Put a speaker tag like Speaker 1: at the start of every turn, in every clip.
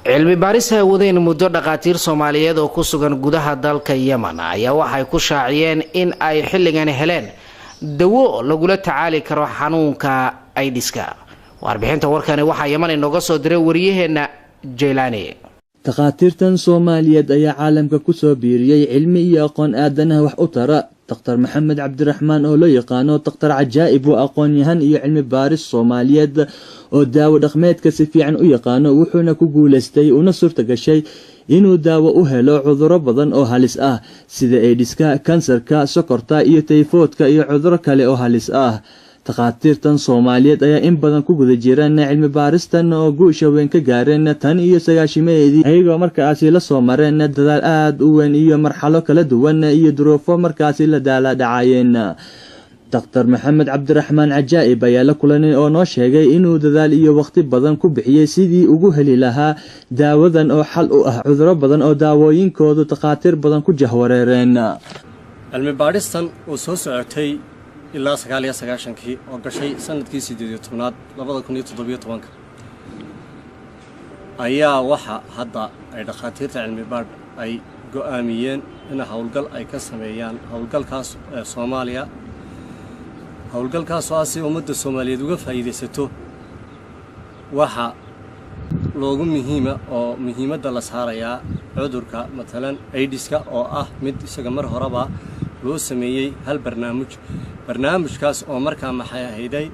Speaker 1: cilmi baaris ay wadeen muddo dhaqaatiir Soomaaliyeed oo ku sugan gudaha dalka Yemen ayaa waxay ku shaaciyeen in ay xilligan heleen dawo lagula tacaali karo xanuunka AIDS-ka. warbixinta warkani waxaa Yemen inooga soo diray wariyaheena Jeylaani.
Speaker 2: dhaqaatiirtan Soomaaliyeed ayaa caalamka ku soo biiriyay cilmi iyo aqoon aadanaha wax u tara. دكتور محمد عبد الرحمن oo loo yaqaano دكتور عجائب oo aqoon-yahan iyo cilmi baaris Soomaaliyeed oo daawo dhaqameedka si fiican u yaqaano wuxuuna ku guuleystay una suurta gashay inuu daawo u helo cudurro badan oo halis ah sida AIDS-ka, kansarka, sokorta iyo tayfoodka iyo cudurro kale oo halis ah. dhaqaatiirtan Soomaaliyeed ayaa in badan ku guda jireen cilmi baaristan oo guusha weyn ka gaareen tan iyo sagaashimeedii ayagoo markaasi la soo mareen dadaal aad u weyn iyo marxalo kala duwan iyo duruufo markaasi la daala dhacayeen. دكتور محمد عبد الرحمن عجائب ayaa la kulanay oo noo sheegay inuu dadaal iyo waqti badan ku bixiyay sidii ugu heli lahaa daawadan oo xal u ah cudurro badan oo daawooyinkoodu dhaqaatiir badan ku jahwareereen.
Speaker 3: cilmi baaristan oo soo socotay ilaa 99kii oo gashay sanadkii 18aad 2017 ayaa waxa hadda ay dhaqaatiirta cilmi baadh ay go'aamiyeen in hawlgal ay ka sameeyaan hawlgalkaas Soomaaliya hawlgalkaas oo si ummadda Soomaaliyeed uga faa'iideysato waxa loogu muhiimadda la saarayaa cudurka matalan AIDS-ka oo ah mid isaga mar horeba loo sameeyay hal barnaamijkaas oo markaa maxay ahayday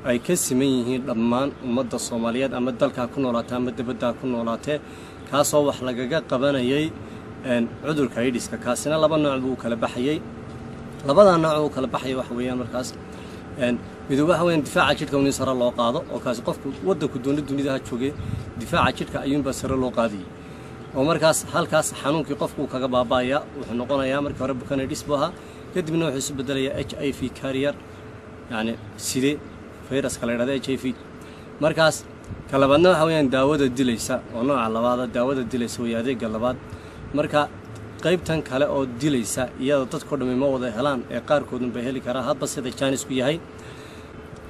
Speaker 3: ay ka siman yihiin dhammaan ummadda Soomaaliyeed ama dalka ku noolaata ama dibadda ku noolaatee kaasoo wax lagaga qabanayay cudurka AIDS-ka kaasina laba nooc buu kala baxayay labada nooc oo kala baxay wax weeyaan markaas mid waxa weeyaan difaaca jidhka in sare loo qaado oo kaas qofku wadanku dunida joogay difaaca jidhka ayuunba sare loo qaadiyay oo markaas halkaas xanuunkii qofku kaga baabaaya wuxuu noqonayaa markii hore bukaan AIDS baa kadibna wuxuu isu bedelayaa HIV carrier yani sidee fayraska la yiraahdo HIV markaas kalabaadna waxa weeyaan daawada dilaysa oo nooca labaad daawada dilaysa oo adeega labaad marka qaybtan kale oo dilaysa iyadoo dadku dhammaan wada helaan ee qaar koodun bay heli karaa hadba sida jaanisku yahay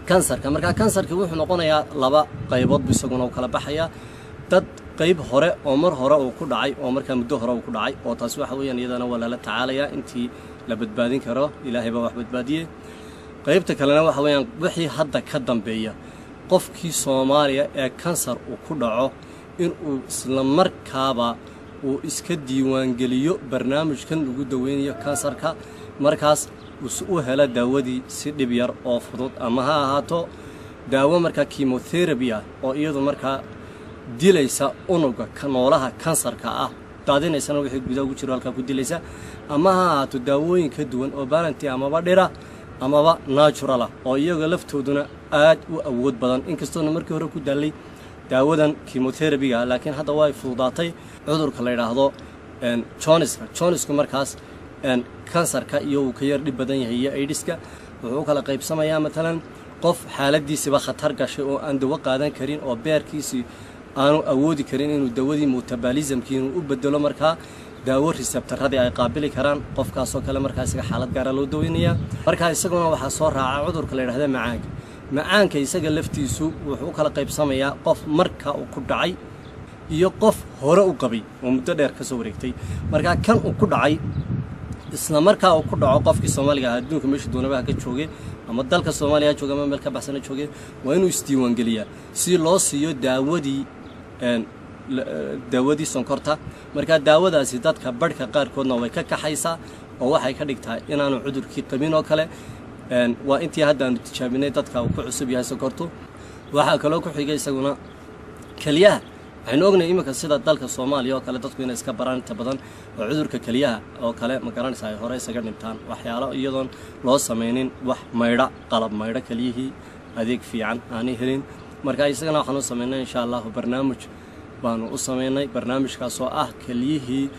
Speaker 3: kansarka marka kansarka wuxuu noqonayaa laba qaybood bisaguna oo kala baxaya dad qayb hore oo mar hore uu ku dhacay oo marka muddo hore uu ku dhacay oo taas waxa weeyaan iyadana wala la tacaalaya intii la badbaadin karo ilaahay baa wax badbaadiyay qaybta kalena waxa weeyaan wixii hadda ka dambeeya qofkii Soomaaliya ee kansar uu ku dhaco in uu isla markaaba uu iska diiwaan geliyo barnaamijkan lagu daweynayo kansarka markaas uu hela daawadii si dhib yar oo fudud ama ha ahaato daawo marka chemotherapy oo iyadu marka dilaysa unuga noolaha kansarka ah daadinaysana wixii gudaha ugu jiro halka ku dilaysa ama ha ahaato daawooyin ka duwan oo balanti ama dhira ama natural oo iyaga laftooduna aad u awood badan inkastoo markii hore ku dalay daawadan chemotherapy laakiin hadda way fududaatay cudurka la yiraahdo Johnska markaas kansarka iyo uu ka yar dhib badan yahay AIDS-ka wuxuu kala qaybsamayaa matalan qof xaaladiisa khatar gashay oo aan dawo qaadan karin oo beerkiisa aanu awoodi karin inuu dawadii metabolismkiisa u bedelo markaa daawo receptorada ay qaabili karaan qofkaas oo kale markaas xaalad gaar ah loo daweynaya marka isaguna waxa soo raaca cudurka la yiraahdo macaanka isaga laftiisu wuxuu kala qaybsamayaa qof marka uu ku dhacay iyo qof hore u qabay oo muddo dheer ka soo wareegtay marka kan uu ku dhacay isla markaa uu ku dhaco qofkii Soomaaliga adduunka meesha doonaba ka joogay ama dalka Soomaaliya jooga ama meel ka baxsan joogay waa inuu isdiiwaan geliyaa si loo siiyo daawadii sonkorta marka daawadaasi dadka badhka qaar koodna way ka kaxaysaa oo waxay ka dhigtaa inaanu cudurkii qabin oo kale waa intii hadda aanu tijaabinay dadka uu ku cusub yahay sonkortu waxa kale oo ku xigay isaguna kaliyaha waxaan ognahay imika sida dalka Soomaaliya oo kale dadku inay iska baraan inta badan oo cudurka kaliyaha oo kale ma garanaysaa hore isaga dhintaan waxyaalo iyadoon loo sameeynin wax maydha qalab maydha kaliyihii adeeg fiican aan helin marka isagana waxaan u sameeynaa insha Allah barnaamij baanu u sameeynay barnaamijkaas oo ah kaliyihii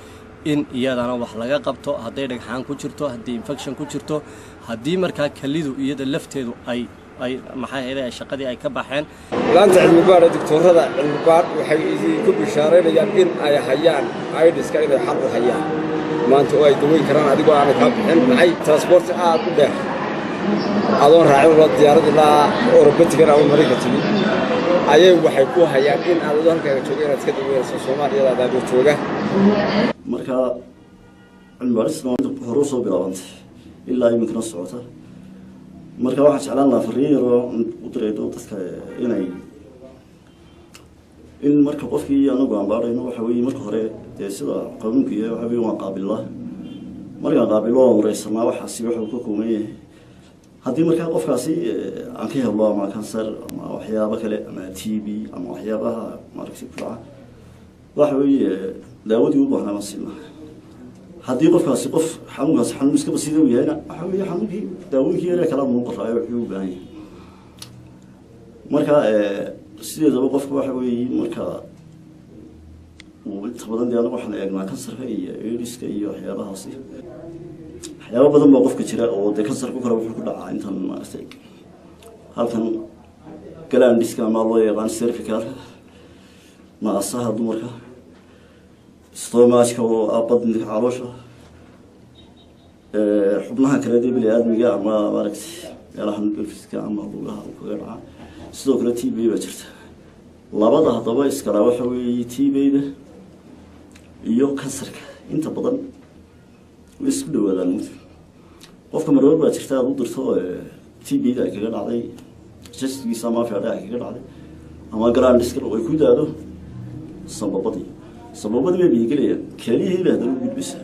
Speaker 3: in iyadana wax laga qabto haday dhagxaan ku jirto haday infection ku jirto hadii marka kalidu iyada lafteedu ay ay maxay ahayd shaqadii ay ka baxeen
Speaker 4: laanta cilmi baar doctorada cilmi baar waxay ku bishaareynayaan in ay hayaan AIDS-ka inay xal u hayaan maanta oo ay daweyn karaan adigoo aan ka bixin maxay transport aad u dheer adoon raacin wada diyaarad ilaa European ama Mareykanka timi ayay waxay ku hayaan in aad halkaaga joogay inaad iska daweynayso Soomaaliya aad jooga
Speaker 5: marka cilmi baarisna hore soo bilaabantay ilaa imikana socota marka waxaan jeclaan lahaa fariiro u direedo dadka in marka qofkii anagu aan baarayno waxa weeye marka hore sida qaanuunka iyo waxa weeye waan qaabilaa marka qaabilo wareysanaa waxaasi wuxuu ka kooban haddii marka qofkaasi aan ka helo ama kansar ama waxyaabo kale ama TB ama waxyaabaha maaragtay ku dhaca waxa weeye daawadii u baahnaa masina haddii qofkaasi qof xanuunkaas xanuun iska basiid u yahay waxa weeye xanuunkii daawooyinkii yare kala muu qoraayo wuxuu u baahan yahay marka sideedaba qofku waxa weeye marka uu inta badan anagu waxaan eegnaa kansarka iyo AIDS-ka iyo waxyaabahaasi waxyaabo badan baa qofka jira oo kansarku kale wuxuu ku dhacaa intan maaragtay halkan glandiska ama loo yaqaan cervical naasaha dumarka stomachka oo abadinka caloosha xubnaha kale ee bini'aadmiga ama maaragtay meelaha nugulfiska ama lugaha kaga dhaca sidoo kale TB baa jirta labada hadaba iskala waxa weeye TB-da iyo kansarka inta badan isku dhawaadaan qofka marwad baa jirta aad u dirto TB-da kaga dhacday jiskiisa ama fiicada kaga dhacday ama glandiska oo ay ku daado sababadii way biigelayaan kaliya ilaahdan u gudbisa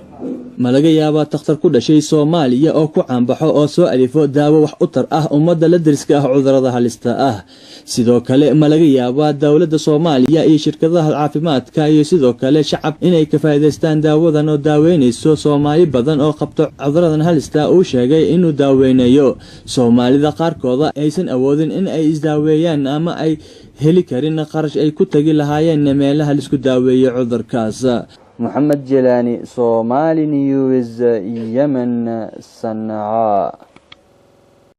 Speaker 2: ma laga yaabaa takhtar ku dhashay Soomaaliya oo ku caanbaxo oo soo alifo daawo wax u tar ah ummadda la deriska ah cudurrada halista ah sidoo kale ma laga yaabaa dawladda Soomaaliya iyo shirkadaha caafimaadka iyo sidoo kale shacab inay ka faa'iideystaan daawadan oo daaweynayso Soomaali badan oo qabto cudurradan halista uu sheegay inuu daaweynayo Soomaalida qaarkooda aysan awoodin in ay isdaaweeyaan ama ay heli karin qarash ay ku tagi lahaayeen meelaha la isku daaweeyo cudurkaas محمد جيلاني صومالي نيوز يمن صنعاء.